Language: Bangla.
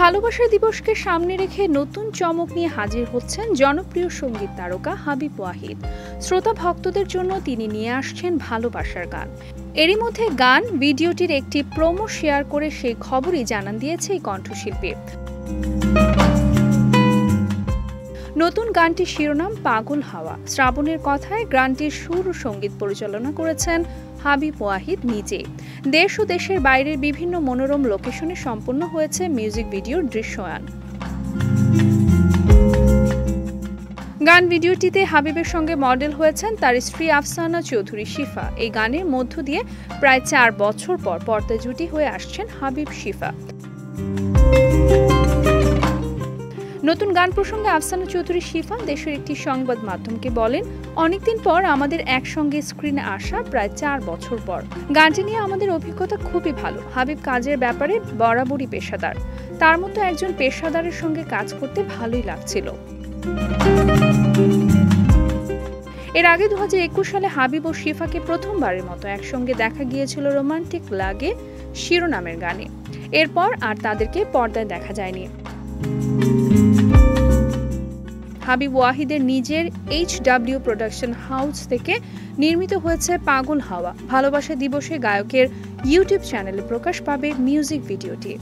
ভালোবাসা দিবসকে সামনে রেখে নতুন চমক নিয়ে হাজির হচ্ছেন জনপ্রিয় সঙ্গীত তারকা হাবিব ওয়াহিদ। শ্রোতা ভক্তদের জন্য তিনি নিয়ে আসছেন ভালোবাসার গান। এরই মধ্যে গান ভিডিওটির একটি প্রোমো শেয়ার করে সেই খবরই জানান দিয়েছে এই কণ্ঠশিল্পী। নতুন গানটির শিরোনাম পাগল হাওয়া। শ্রাবণের কথায় গানটির সুর ও সঙ্গীত পরিচালনা করেছেন হাবিব ওয়াহিদ নিজে। দেশ ও দেশের বাইরের বিভিন্ন মনোরম লোকেশনে সম্পন্ন হয়েছে মিউজিক ভিডিওর দৃশ্যায়ন। গান ভিডিওটিতে হাবিবের সঙ্গে মডেল হয়েছেন তার স্ত্রী আফসানা চৌধুরী শিফা। এই গানের মধ্য দিয়ে প্রায় ৪ বছর পর পর্দা জুটি হয়ে আসছেন হাবিব শিফা। নতুন গান প্রসঙ্গে আফসানা চৌধুরী শিফা দেশের একটি সংবাদ মাধ্যমকে বলেন, অনেকদিন পর আমাদের একসঙ্গে স্ক্রিনে আসা, প্রায় ৪ বছর পর। গানটি নিয়ে আমাদের অভিজ্ঞতা খুবই ভালো। হাবিব কাজের ব্যাপারে বরাবরই পেশাদার। তার মতো একজন পেশাদারের সঙ্গে কাজ করতে ভালোই লাগছিল। এর আগে ২০২১ সালে হাবিব ও শিফাকে প্রথমবারের মতো একসঙ্গে দেখা গিয়েছিল রোমান্টিক লাগে শিরোনামের গানে। এরপর আর তাদেরকে পর্দায় দেখা যায়নি। হাবিব ওয়াহিদের নিজের HW প্রোডাকশন হাউস থেকে নির্মিত হয়েছে পাগল হাওয়া। ভালোবাসা দিবসে গায়কের ইউটিউব চ্যানেলে প্রকাশ পাবে মিউজিক ভিডিওটি।